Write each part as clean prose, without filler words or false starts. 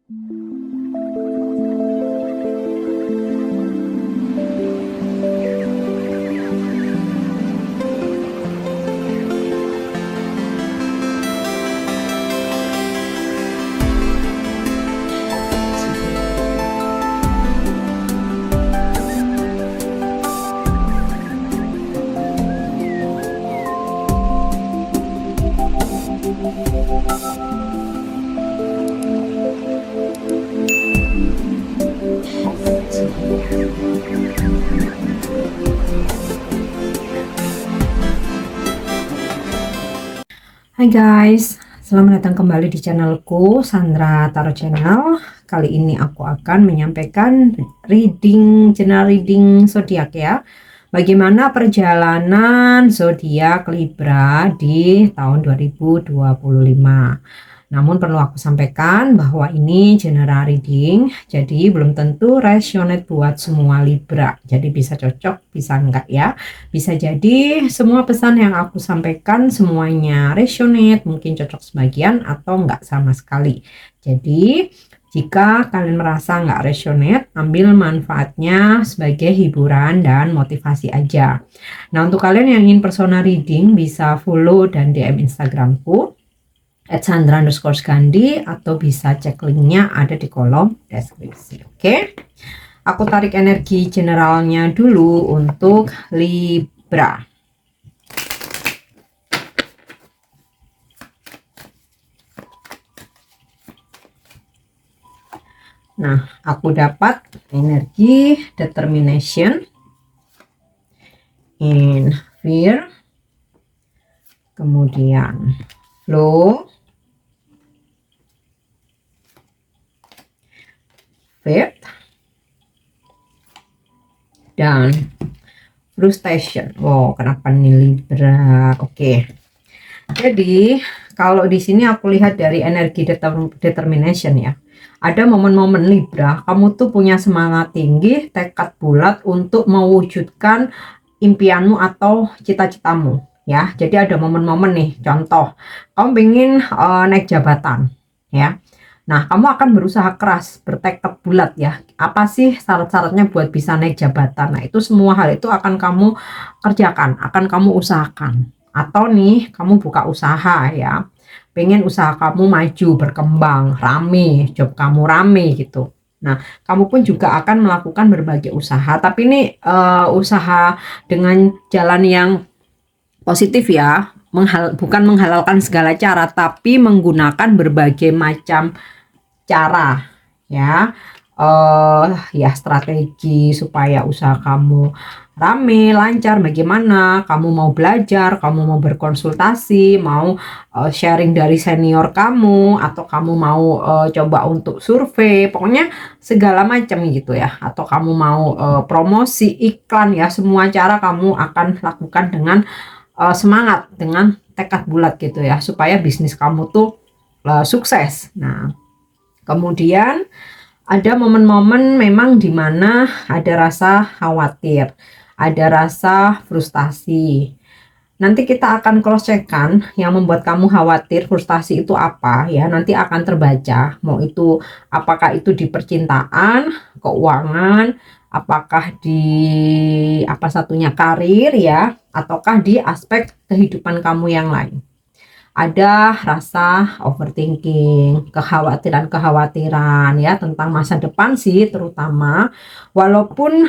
Hai guys, selamat datang kembali di channelku Sandra Tarot Channel. Kali ini aku akan menyampaikan general reading zodiak ya. Bagaimana perjalanan zodiak Libra di tahun 2025. Namun perlu aku sampaikan bahwa ini general reading, jadi belum tentu resonate buat semua Libra. Jadi bisa cocok, bisa enggak ya. Bisa jadi semua pesan yang aku sampaikan semuanya resonate, mungkin cocok sebagian atau enggak sama sekali. Jadi jika kalian merasa enggak resonate, ambil manfaatnya sebagai hiburan dan motivasi aja. Nah, untuk kalian yang ingin personal reading bisa follow dan DM Instagramku @sandra_gandhi atau bisa cek linknya ada di kolom deskripsi. Oke, aku tarik energi generalnya dulu untuk Libra. Nah, aku dapat energi determination in fear, kemudian flow, faith, dan frustration. Wow, kenapa nih Libra? Oke. Jadi, kalau di sini aku lihat dari energi determination ya. Ada momen-momen Libra, kamu tuh punya semangat tinggi, tekad bulat untuk mewujudkan impianmu atau cita-citamu ya. Jadi ada momen-momen nih, contoh, kamu ingin naik jabatan ya. Nah, kamu akan berusaha keras, bertekad bulat ya. Apa sih syarat-syaratnya buat bisa naik jabatan? Nah, itu semua hal itu akan kamu kerjakan, akan kamu usahakan. Atau nih, kamu buka usaha ya. Pengen usaha kamu maju, berkembang, rame, job kamu rame gitu. Nah, kamu pun juga akan melakukan berbagai usaha. Tapi ini usaha dengan jalan yang positif ya. Bukan menghalalkan segala cara, tapi menggunakan berbagai macam cara ya, ya strategi supaya usaha kamu rame lancar. Bagaimana kamu mau belajar, kamu mau berkonsultasi, mau sharing dari senior kamu, atau kamu mau coba untuk survei, pokoknya segala macam gitu ya, atau kamu mau promosi iklan ya, semua cara kamu akan lakukan dengan semangat, dengan tekad bulat gitu ya, supaya bisnis kamu tuh sukses. Nah, kemudian ada momen-momen memang di mana ada rasa khawatir, ada rasa frustasi. Nanti kita akan cross check-kan yang membuat kamu khawatir, frustasi itu apa ya. Nanti akan terbaca, mau itu apakah itu di percintaan, keuangan, apakah di apa satunya karir ya, ataukah di aspek kehidupan kamu yang lain. Ada rasa overthinking, kekhawatiran ya tentang masa depan sih terutama. Walaupun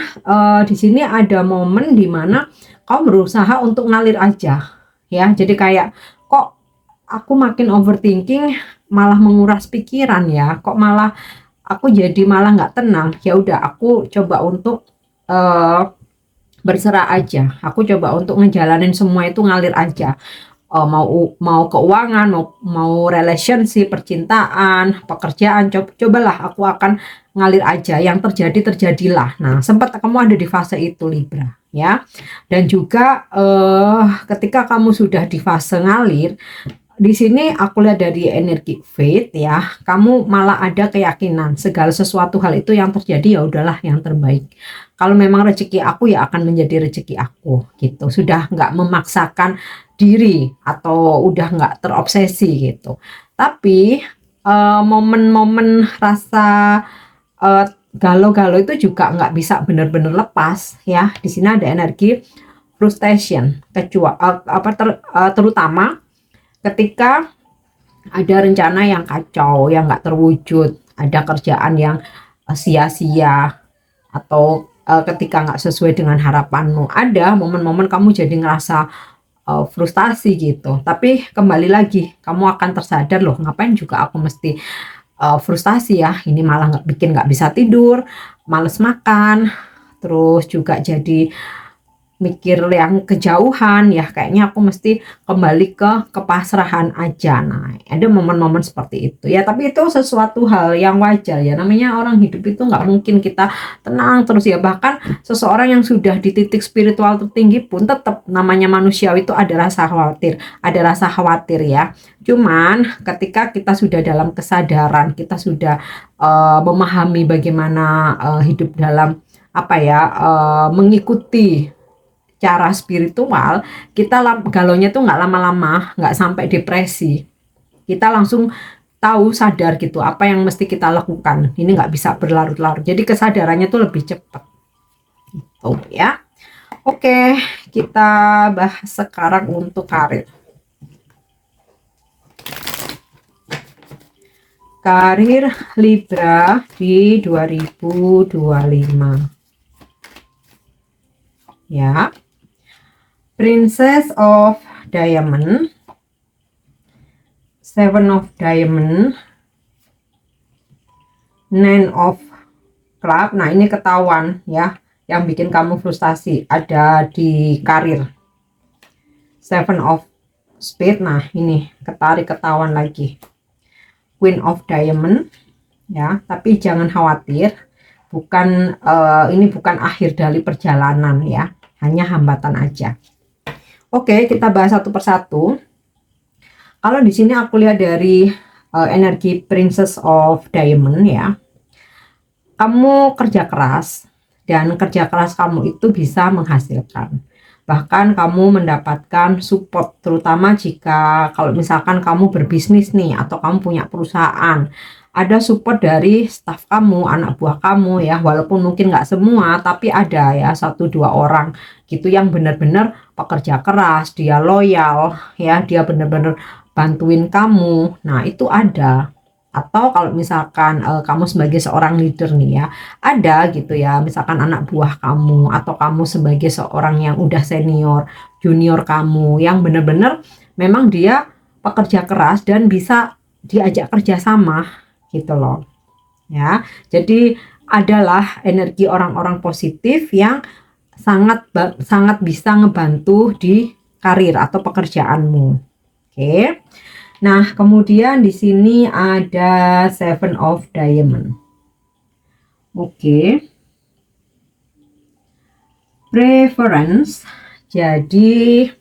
di sini ada momen di mana kau berusaha untuk ngalir aja ya. Jadi kayak kok aku makin overthinking malah menguras pikiran ya. Kok malah aku jadi malah nggak tenang. Ya udah aku coba untuk berserah aja. Aku coba untuk ngejalanin semua itu ngalir aja. Mau keuangan, mau relationship, percintaan, pekerjaan, cobalah aku akan ngalir aja, yang terjadi terjadilah. Nah, sempat kamu ada di fase itu Libra ya. Dan juga ketika kamu sudah di fase ngalir, di sini aku lihat dari energi faith ya, kamu malah ada keyakinan segala sesuatu hal itu yang terjadi ya udahlah yang terbaik. Kalau memang rezeki aku ya akan menjadi rezeki aku gitu. Sudah nggak memaksakan diri atau udah nggak terobsesi gitu. Tapi momen-momen rasa galau-galau itu juga nggak bisa benar-benar lepas ya. Di sini ada energi frustration, terutama ketika ada rencana yang kacau, yang nggak terwujud, ada kerjaan yang sia-sia, atau ketika nggak sesuai dengan harapanmu, ada momen-momen kamu jadi ngerasa frustasi gitu. Tapi kembali lagi, kamu akan tersadar loh, ngapain juga aku mesti frustasi ya, ini malah nggak bisa tidur, males makan, terus juga jadi mikir yang kejauhan ya, kayaknya aku mesti kembali ke kepasrahan aja. Nah, ada momen-momen seperti itu ya, tapi itu sesuatu hal yang wajar ya, namanya orang hidup itu nggak mungkin kita tenang terus ya. Bahkan seseorang yang sudah di titik spiritual tertinggi pun tetap namanya manusia itu ada rasa khawatir ya. Cuman ketika kita sudah dalam kesadaran, kita sudah memahami bagaimana hidup dalam mengikuti cara spiritual, kita galaunya tuh nggak lama-lama, nggak sampai depresi. Kita langsung tahu, sadar gitu apa yang mesti kita lakukan. Ini nggak bisa berlarut-larut. Jadi kesadarannya tuh lebih cepat. Oh ya. Oke, kita bahas sekarang untuk karir. Karir Libra di 2025. Ya. Princess of Diamond, Seven of Diamond, Nine of Club. Nah, ini ketahuan ya, yang bikin kamu frustasi ada di karir. Seven of Spade. Nah, ini ketahuan lagi. Queen of Diamond ya, tapi jangan khawatir, ini bukan akhir dari perjalanan ya, hanya hambatan aja. Oke, kita bahas satu persatu. Kalau di sini aku lihat dari energi Princess of Diamond ya, kamu kerja keras, dan kerja keras kamu itu bisa menghasilkan. Bahkan kamu mendapatkan support, terutama jika kalau misalkan kamu berbisnis nih, atau kamu punya perusahaan, ada support dari staf kamu, anak buah kamu ya, walaupun mungkin nggak semua, tapi ada ya 1-2 orang gitu yang benar-benar pekerja keras, dia loyal ya, dia benar-benar bantuin kamu. Nah, itu ada. Atau kalau misalkan kamu sebagai seorang leader nih ya, ada gitu ya, misalkan anak buah kamu, atau kamu sebagai seorang yang udah senior, junior kamu, yang benar-benar memang dia pekerja keras dan bisa diajak kerja sama gitu loh ya. Jadi adalah energi orang-orang positif yang sangat bisa ngebantu di karir atau pekerjaanmu. Oke. Nah, kemudian di sini ada Seven of Diamond. Oke. Preference. Jadi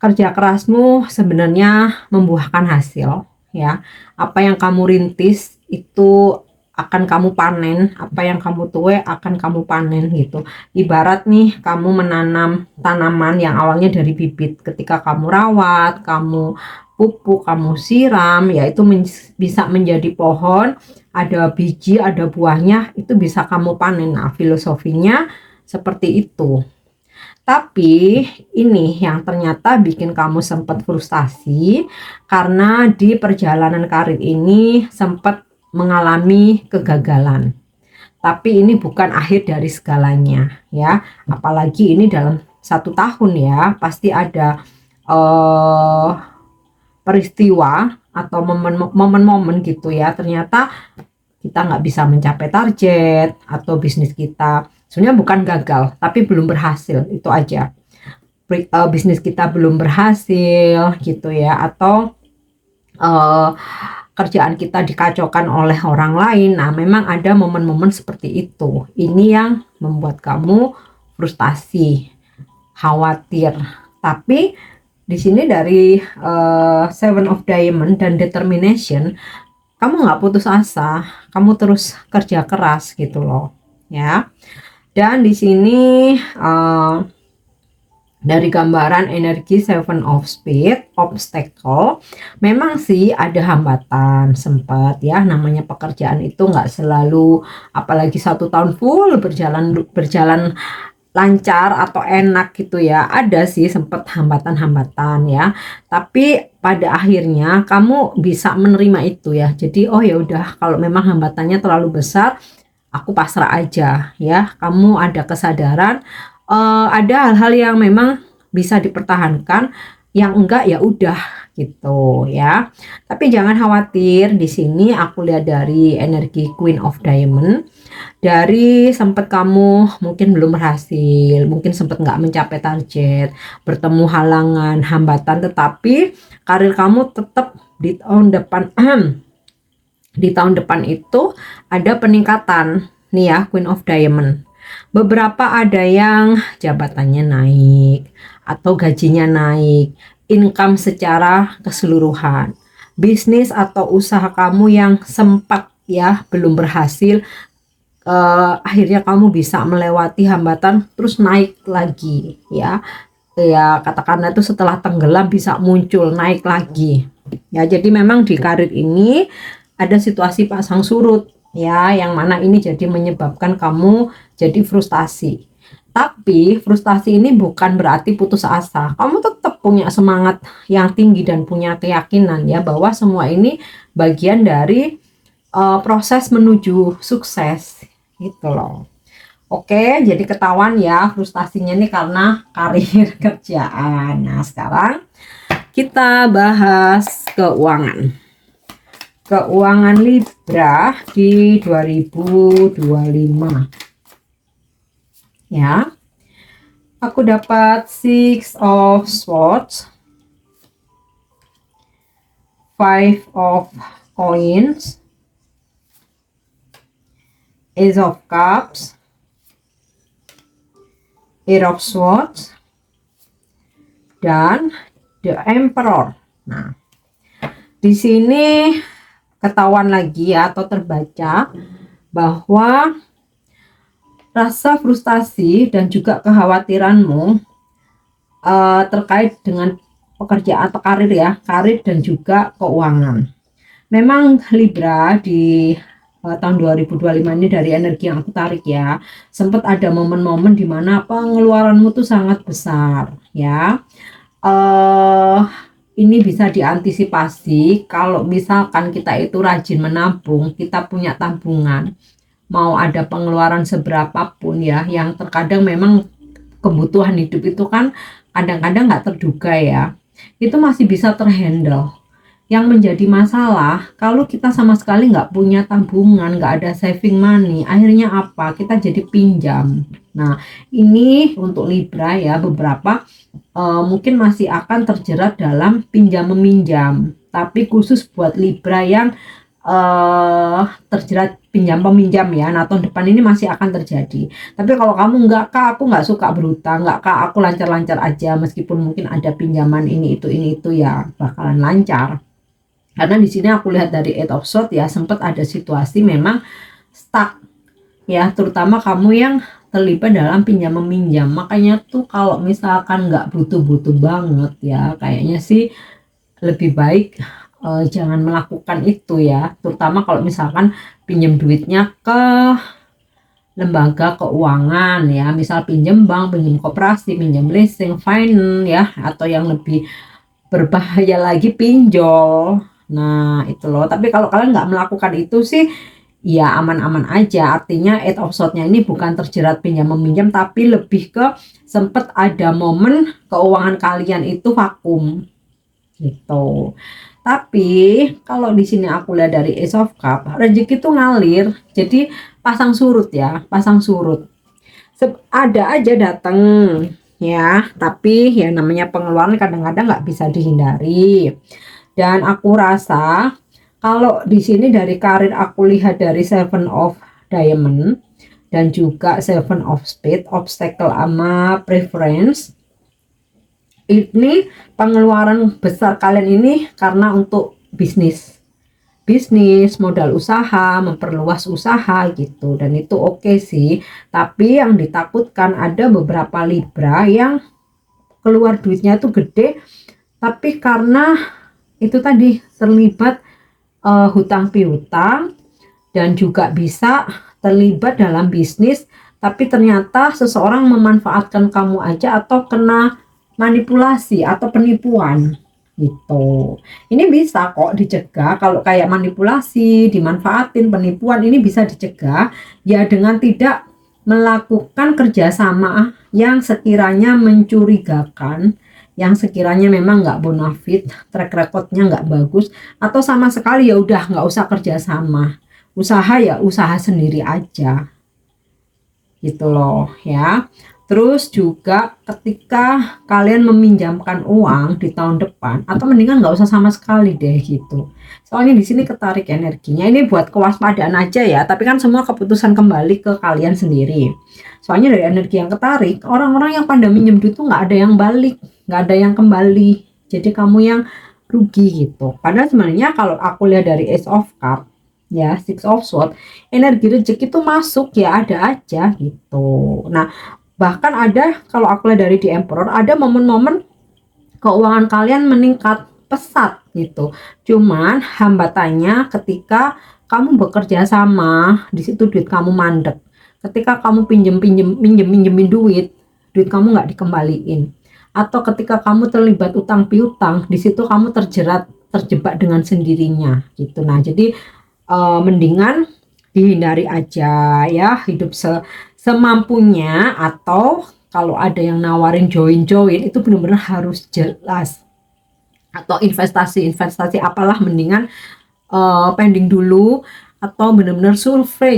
kerja kerasmu sebenarnya membuahkan hasil ya. Apa yang kamu rintis itu akan kamu panen, apa yang kamu tuai akan kamu panen gitu. Ibarat nih, kamu menanam tanaman yang awalnya dari bibit, ketika kamu rawat, kamu pupuk, kamu siram, ya itu bisa menjadi pohon, ada biji, ada buahnya, itu bisa kamu panen. Nah, filosofinya seperti itu. Tapi ini yang ternyata bikin kamu sempat frustasi, karena di perjalanan karir ini sempat mengalami kegagalan. Tapi ini bukan akhir dari segalanya ya. Apalagi ini dalam 1 tahun ya, pasti ada peristiwa atau momen-momen gitu ya. Ternyata kita nggak bisa mencapai target, atau bisnis kita sebenarnya bukan gagal, tapi belum berhasil, itu aja. Bisnis kita belum berhasil gitu ya, atau kerjaan kita dikacaukan oleh orang lain. Nah, memang ada momen-momen seperti itu. Ini yang membuat kamu frustasi, khawatir. Tapi di sini dari Seven of Diamond dan Determination, kamu nggak putus asa, kamu terus kerja keras gitu loh ya. Dan di sini Dari gambaran energi Seven of Spades, obstacle, memang sih ada hambatan sempat ya, namanya pekerjaan itu nggak selalu, apalagi 1 tahun full berjalan lancar atau enak gitu ya, ada sih sempat hambatan-hambatan ya, tapi pada akhirnya kamu bisa menerima itu ya. Jadi oh ya udah, kalau memang hambatannya terlalu besar, aku pasrah aja ya. Kamu ada kesadaran, ada hal-hal yang memang bisa dipertahankan, yang enggak ya udah gitu ya. Tapi jangan khawatir, di sini aku lihat dari energi Queen of Diamond, dari sempat kamu mungkin belum berhasil, mungkin sempat nggak mencapai target, bertemu halangan, hambatan, tetapi karir kamu tetap di tahun depan di tahun depan itu ada peningkatan nih ya, Queen of Diamond. Beberapa ada yang jabatannya naik atau gajinya naik, income secara keseluruhan. Bisnis atau usaha kamu yang sempat ya belum berhasil, akhirnya kamu bisa melewati hambatan terus naik lagi ya. Ya katakanlah itu setelah tenggelam bisa muncul naik lagi. Ya jadi memang di karir ini ada situasi pasang surut ya, yang mana ini jadi menyebabkan kamu jadi frustasi. Tapi frustasi ini bukan berarti putus asa. Kamu tetap punya semangat yang tinggi dan punya keyakinan ya bahwa semua ini bagian dari proses menuju sukses gitu loh. Oke, jadi ketahuan ya frustasinya nih karena karir kerjaan. Nah, sekarang kita bahas keuangan. Keuangan Libra di 2025. Ya. Aku dapat Six of Swords, Five of Coins, Ace of Cups, Eight of Swords, dan The Emperor. Nah, di sini ketahuan lagi ya, atau terbaca bahwa rasa frustasi dan juga kekhawatiranmu terkait dengan pekerjaan atau karir ya, karir dan juga keuangan. Memang Libra di tahun 2025 ini, dari energi yang aku tarik ya, sempat ada momen-momen di mana pengeluaranmu tuh sangat besar ya. Ini bisa diantisipasi kalau misalkan kita itu rajin menabung, kita punya tabungan, mau ada pengeluaran seberapapun ya, yang terkadang memang kebutuhan hidup itu kan kadang-kadang nggak terduga ya, itu masih bisa terhandle. Yang menjadi masalah kalau kita sama sekali nggak punya tabungan, nggak ada saving money, akhirnya apa? Kita jadi pinjam. Nah, ini untuk Libra ya, beberapa mungkin masih akan terjerat dalam pinjam meminjam. Tapi khusus buat Libra yang terjerat pinjam peminjam ya, nah tahun depan ini masih akan terjadi. Tapi kalau kamu nggak, kak aku nggak suka berutang, nggak kak aku lancar-lancar aja, meskipun mungkin ada pinjaman ini itu ya bakalan lancar. Karena di sini aku lihat dari Eight of Swords ya, sempat ada situasi memang stuck ya, terutama kamu yang terlibat dalam pinjam meminjam. Makanya tuh kalau misalkan nggak butuh-butuh banget ya, kayaknya sih lebih baik jangan melakukan itu ya, terutama kalau misalkan pinjam duitnya ke lembaga keuangan ya, misal pinjam bank, pinjam koperasi, pinjam leasing, finance ya, atau yang lebih berbahaya lagi pinjol. Nah itu loh, tapi kalau kalian nggak melakukan itu sih ya aman-aman aja. Artinya Eight of Swords-nya ini bukan terjerat pinjam meminjam, tapi lebih ke sempat ada momen keuangan kalian itu vakum gitu. Tapi kalau di sini aku lihat dari Ace of Cup, rezeki itu ngalir, jadi pasang surut ya, pasang surut. Ada aja datang ya, tapi ya namanya pengeluaran kadang-kadang nggak bisa dihindari. Dan aku rasa kalau di sini dari karir aku lihat dari Seven of Diamond dan juga Seven of Spades, obstacle sama preference, ini pengeluaran besar kalian ini karena untuk bisnis, modal usaha, memperluas usaha gitu, dan itu oke sih. Tapi yang ditakutkan ada beberapa Libra yang keluar duitnya itu gede, tapi karena itu tadi terlibat hutang piutang, dan juga bisa terlibat dalam bisnis, tapi ternyata seseorang memanfaatkan kamu aja atau kena manipulasi atau penipuan gitu. Ini bisa kok dicegah. Kalau kayak manipulasi, dimanfaatin, penipuan, ini bisa dicegah ya dengan tidak melakukan kerjasama yang sekiranya mencurigakan, yang sekiranya memang nggak bonafit, track recordnya nggak bagus, atau sama sekali ya udah nggak usah kerjasama, usaha ya usaha sendiri aja gitu loh ya. Terus juga ketika kalian meminjamkan uang di tahun depan, atau mendingan nggak usah sama sekali deh gitu. Soalnya di sini ketarik energinya. Ini buat kewaspadaan aja ya, tapi kan semua keputusan kembali ke kalian sendiri. Soalnya dari energi yang ketarik, orang-orang yang pada minjem duit tuh nggak ada yang balik, nggak ada yang kembali. Jadi kamu yang rugi gitu. Padahal sebenarnya kalau aku lihat dari Ace of Cups ya, Six of Swords, energi rezeki itu masuk ya, ada aja gitu. Nah, bahkan ada, kalau aku lihat dari di Emperor, ada momen-momen keuangan kalian meningkat pesat gitu. Cuman hambatannya ketika kamu bekerja sama, di situ duit kamu mandek. Ketika kamu minjemin duit kamu nggak dikembaliin. Atau ketika kamu terlibat utang piutang, di situ kamu terjebak dengan sendirinya gitu. Nah, jadi mendingan dihindari aja ya, hidup semampunya, atau kalau ada yang nawarin join itu benar-benar harus jelas. Atau investasi apalah, mendingan pending dulu, atau benar-benar survei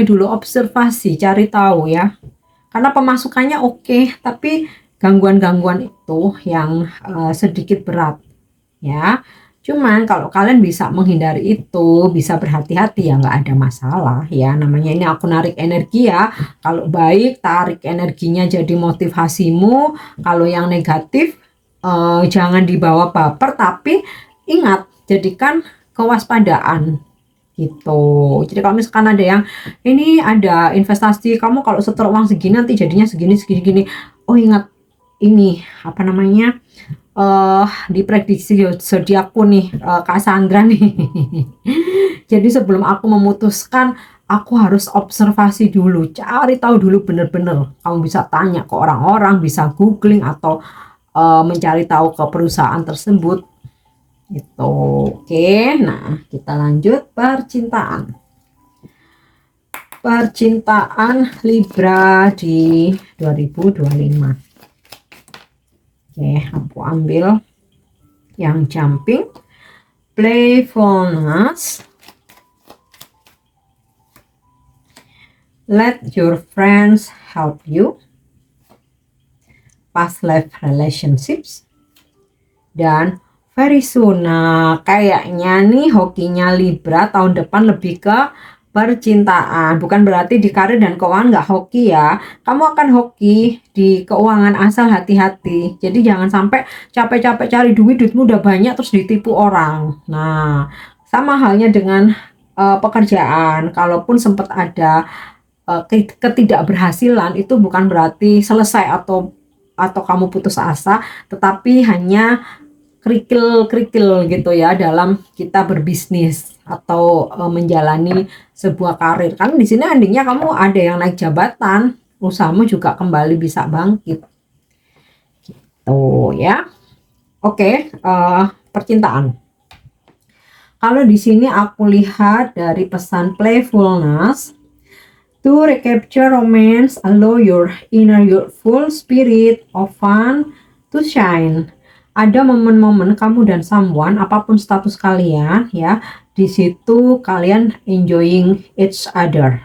dulu, observasi, cari tahu ya. Karena pemasukannya oke, tapi gangguan-gangguan itu yang sedikit berat ya. Cuman kalau kalian bisa menghindari itu, bisa berhati-hati ya, nggak ada masalah ya. Namanya ini aku narik energi ya. Kalau baik, tarik energinya jadi motivasimu. Kalau yang negatif, jangan dibawa baper, tapi ingat, jadikan kewaspadaan gitu. Jadi kalau misalkan ada yang ini ada investasi, kamu kalau setor uang segini nanti jadinya segini segini gini. Oh, ingat ini apa namanya, diprediksi zodiakku nih, Kak Sandra nih. Jadi sebelum aku memutuskan, aku harus observasi dulu, cari tahu dulu bener-bener. Kamu bisa tanya ke orang-orang, bisa googling, atau mencari tahu ke perusahaan tersebut gitu. Oke, nah kita lanjut percintaan. Percintaan Libra di 2025. Oke, aku ambil yang jumping, playfulness, let your friends help you, past life relationships, dan very soon. Nah, kayaknya nih hokinya Libra tahun depan lebih ke percintaan. Bukan berarti di karir dan keuangan nggak hoki ya. Kamu akan hoki di keuangan, asal hati-hati. Jadi jangan sampai capek-capek cari duitmu udah banyak terus ditipu orang. Nah, sama halnya dengan pekerjaan. Kalaupun sempat ada ketidakberhasilan, itu bukan berarti selesai atau kamu putus asa, tetapi hanya kerikil-kerikil gitu ya dalam kita berbisnis atau menjalani sebuah karir. Kan di sini endingnya kamu ada yang naik jabatan, usahamu juga kembali bisa bangkit. Gitu ya. Oke, percintaan. Kalau di sini aku lihat dari pesan playfulness, to recapture romance, allow your full spirit of fun to shine. Ada momen-momen kamu dan someone, apapun status kalian ya, di situ kalian enjoying each other,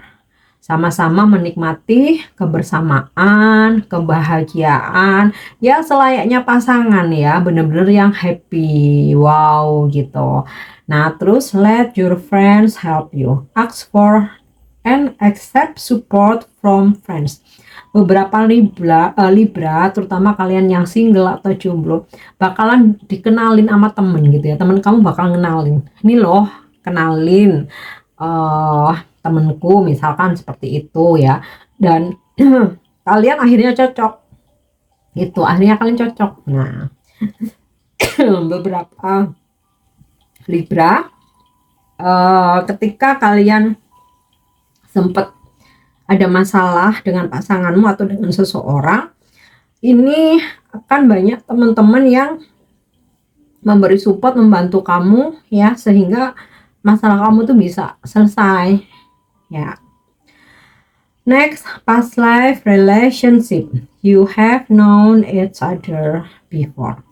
sama-sama menikmati kebersamaan, kebahagiaan ya, selayaknya pasangan ya, bener-bener yang happy, wow gitu. Nah, terus let your friends help you, ask for and accept support from friends. Beberapa Libra, terutama kalian yang single atau jomblo, bakalan dikenalin sama temen gitu ya. Temen kamu bakal kenalin, ini loh, kenalin temenku, misalkan seperti itu ya. Dan kalian akhirnya cocok Itu akhirnya kalian cocok. Nah, beberapa Libra, ketika kalian sempat ada masalah dengan pasanganmu atau dengan seseorang, ini akan banyak teman-teman yang memberi support, membantu kamu ya, sehingga masalah kamu tuh bisa selesai ya. Next, past life relationship. You have known each other before.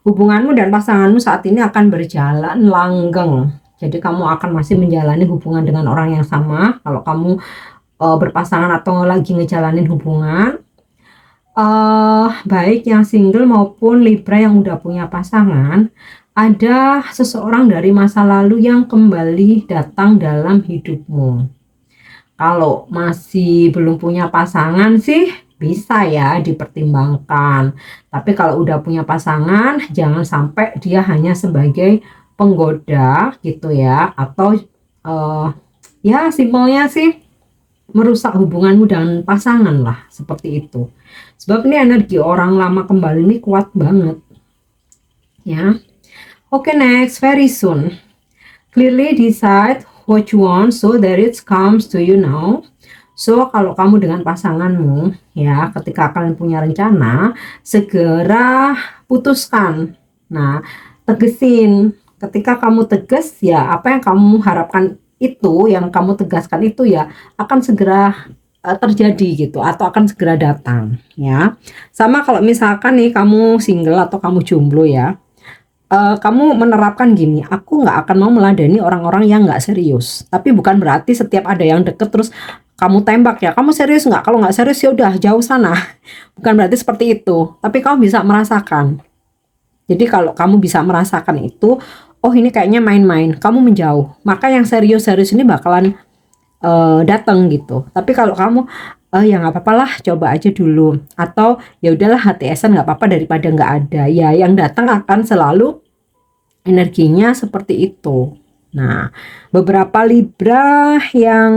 Hubunganmu dan pasanganmu saat ini akan berjalan langgeng. Jadi kamu akan masih menjalani hubungan dengan orang yang sama. Kalau kamu berpasangan atau lagi ngejalanin hubungan, baik yang single maupun Libra yang udah punya pasangan, ada seseorang dari masa lalu yang kembali datang dalam hidupmu. Kalau masih belum punya pasangan sih bisa ya dipertimbangkan. Tapi kalau udah punya pasangan, jangan sampai dia hanya sebagai penggoda gitu ya, atau ya simpelnya sih merusak hubunganmu dengan pasangan lah, seperti itu. Sebab ini energi orang lama kembali ini kuat banget ya. Oke, next, very soon. Clearly decide what you want so that it comes to you now. So kalau kamu dengan pasanganmu ya, ketika kalian punya rencana, segera putuskan. Nah, tegesin. Ketika kamu tegas ya, apa yang kamu harapkan itu, yang kamu tegaskan itu ya akan segera terjadi gitu, atau akan segera datang ya. Sama kalau misalkan nih kamu single atau kamu jomblo ya, kamu menerapkan gini, aku nggak akan mau meladeni orang-orang yang nggak serius. Tapi bukan berarti setiap ada yang deket terus kamu tembak ya, kamu serius nggak? Kalau nggak serius ya udah jauh sana. Bukan berarti seperti itu. Tapi kamu bisa merasakan. Jadi kalau kamu bisa merasakan itu, oh ini kayaknya main-main, kamu menjauh. Maka yang serius-serius ini bakalan datang gitu. Tapi kalau kamu ya nggak apa-apa lah, coba aja dulu, atau ya udahlah HTS-an nggak apa-apa daripada nggak ada, ya yang datang akan selalu energinya seperti itu. Nah, beberapa Libra yang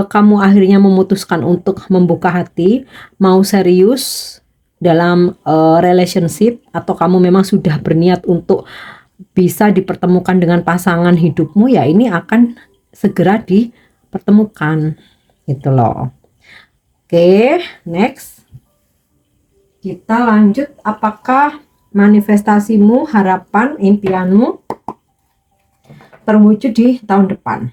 kamu akhirnya memutuskan untuk membuka hati, mau serius dalam relationship, atau kamu memang sudah berniat untuk bisa dipertemukan dengan pasangan hidupmu, ya ini akan segera dipertemukan gitu loh. Oke, next kita lanjut. Apakah manifestasimu, harapan, impianmu terwujud di tahun depan?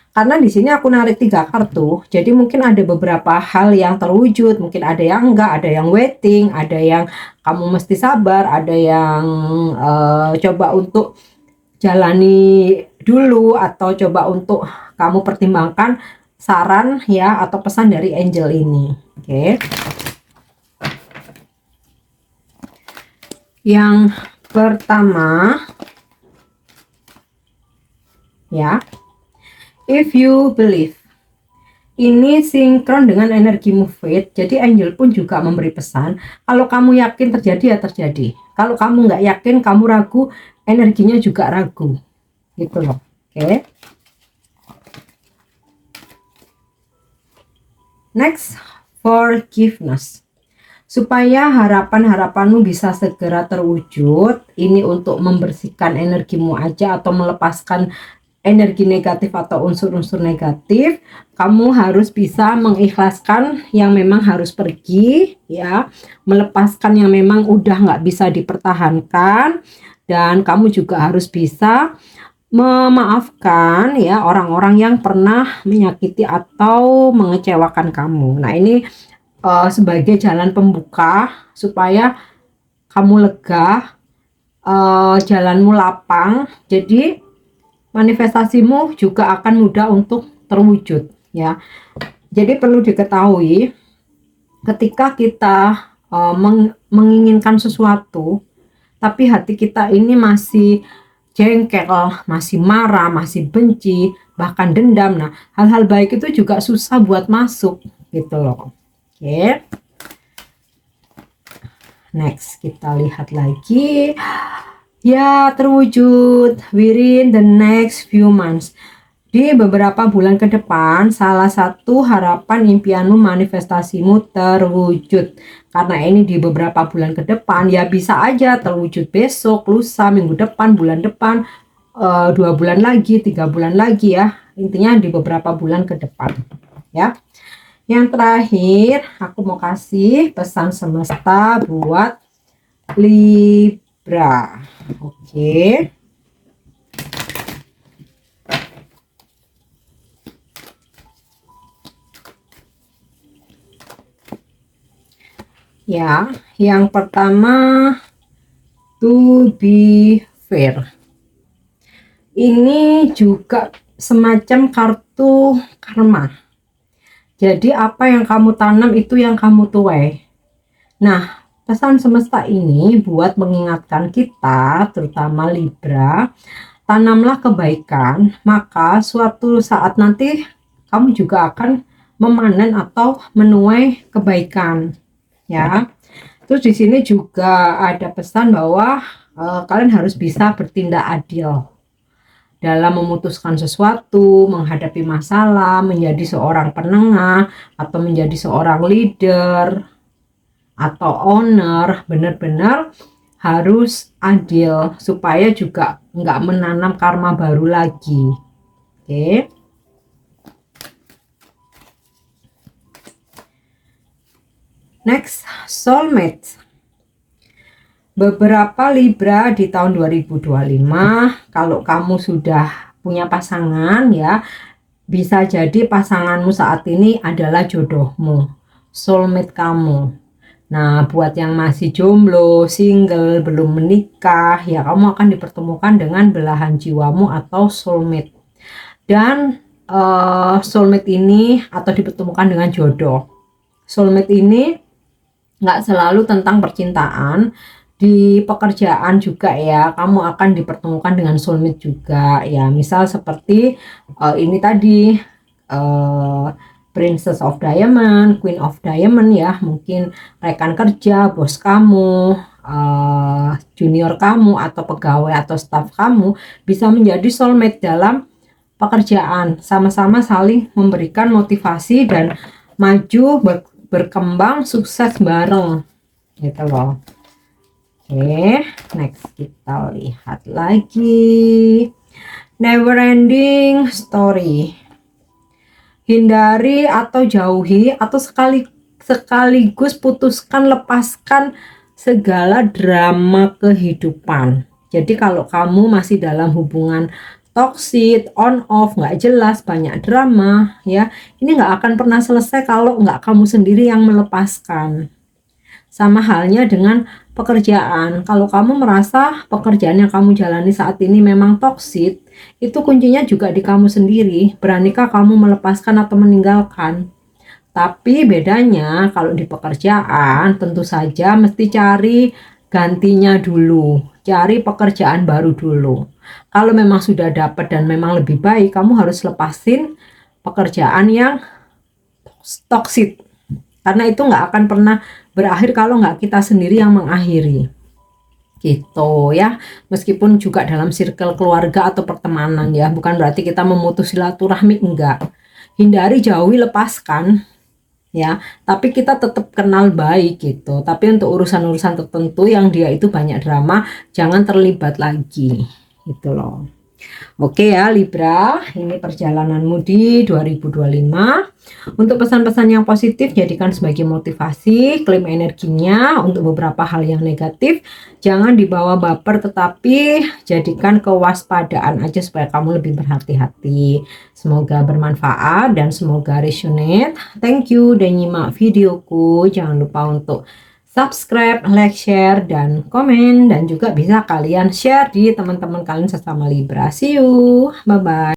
Karena di sini aku narik 3 kartu, jadi mungkin ada beberapa hal yang terwujud, mungkin ada yang enggak, ada yang waiting, ada yang kamu mesti sabar, ada yang coba untuk jalani dulu, atau coba untuk kamu pertimbangkan saran ya atau pesan dari angel ini. Oke. Yang pertama ya, if you believe. Ini sinkron dengan energimu faith. Jadi angel pun juga memberi pesan, kalau kamu yakin terjadi ya terjadi. Kalau kamu nggak yakin, kamu ragu, energinya juga ragu. Gitu loh. Oke. Next, forgiveness. Supaya harapan-harapanmu bisa segera terwujud, ini untuk membersihkan energimu aja atau melepaskan energi negatif atau unsur-unsur negatif, kamu harus bisa mengikhlaskan yang memang harus pergi ya, melepaskan yang memang udah nggak bisa dipertahankan, dan kamu juga harus bisa memaafkan ya orang-orang yang pernah menyakiti atau mengecewakan kamu. Nah ini sebagai jalan pembuka supaya kamu lega, jalanmu lapang, jadi manifestasimu juga akan mudah untuk terwujud ya. Jadi perlu diketahui, ketika kita menginginkan sesuatu tapi hati kita ini masih jengkel, masih marah, masih benci, bahkan dendam, nah hal-hal baik itu juga susah buat masuk gitu loh. Oke. Next kita lihat lagi. Ya, terwujud within the next few months. Di beberapa bulan ke depan, salah satu harapan impianmu manifestasimu terwujud. Karena ini di beberapa bulan ke depan, ya bisa aja terwujud besok, lusa, minggu depan, bulan depan, 2 bulan lagi, 3 bulan lagi ya. Intinya di beberapa bulan ke depan ya. Yang terakhir, aku mau kasih pesan semesta buat Libra. Oke. Ya, yang pertama, to be fair. Ini juga semacam kartu karma. Jadi apa yang kamu tanam itu yang kamu tuai. Nah, pesan semesta ini buat mengingatkan kita, terutama Libra, tanamlah kebaikan, maka suatu saat nanti kamu juga akan memanen atau menuai kebaikan, ya. Terus di sini juga ada pesan bahwa kalian harus bisa bertindak adil dalam memutuskan sesuatu, menghadapi masalah, menjadi seorang penengah atau menjadi seorang leader atau owner, benar-benar harus adil supaya juga nggak menanam karma baru lagi. Oke. Next, soulmate. Beberapa Libra di tahun 2025, kalau kamu sudah punya pasangan ya, bisa jadi pasanganmu saat ini adalah jodohmu, soulmate kamu. Nah, buat yang masih jomblo, single, belum menikah, ya kamu akan dipertemukan dengan belahan jiwamu atau soulmate. Dan soulmate ini atau dipertemukan dengan jodoh. Soulmate ini nggak selalu tentang percintaan. Di pekerjaan juga ya, kamu akan dipertemukan dengan soulmate juga ya. Misal seperti ini tadi, Princess of Diamond, Queen of Diamond ya, mungkin rekan kerja, bos kamu, junior kamu atau pegawai atau staf kamu bisa menjadi soulmate dalam pekerjaan, sama-sama saling memberikan motivasi dan maju berkembang sukses bareng gitu loh. Oke, next kita lihat lagi never ending story. Hindari atau jauhi atau sekaligus putuskan, lepaskan segala drama kehidupan. Jadi kalau kamu masih dalam hubungan toxic, on off, nggak jelas, banyak drama ya, ini nggak akan pernah selesai kalau nggak kamu sendiri yang melepaskan. Sama halnya dengan pekerjaan. Kalau kamu merasa pekerjaan yang kamu jalani saat ini memang toksik, itu kuncinya juga di kamu sendiri. Beranikah kamu melepaskan atau meninggalkan? Tapi bedanya kalau di pekerjaan tentu saja mesti cari gantinya dulu. Cari pekerjaan baru dulu. Kalau memang sudah dapat dan memang lebih baik, kamu harus lepasin pekerjaan yang toksik. Karena itu nggak akan pernah berakhir kalau nggak kita sendiri yang mengakhiri. Gitu ya. Meskipun juga dalam circle keluarga atau pertemanan ya. Bukan berarti kita memutus silaturahmi, enggak. Hindari, jauhi, lepaskan. Ya, tapi kita tetap kenal baik gitu. Tapi untuk urusan-urusan tertentu yang dia itu banyak drama, jangan terlibat lagi. Gitu loh. Oke ya Libra, ini perjalananmu di 2025. Untuk pesan-pesan yang positif jadikan sebagai motivasi, klaim energinya. Untuk beberapa hal yang negatif jangan dibawa baper, tetapi jadikan kewaspadaan aja supaya kamu lebih berhati-hati. Semoga bermanfaat dan semoga resonate. Thank you udah nyimak videoku. Jangan lupa untuk subscribe, like, share, dan komen. Dan juga bisa kalian share di teman-teman kalian sesama Libra. See you, bye-bye.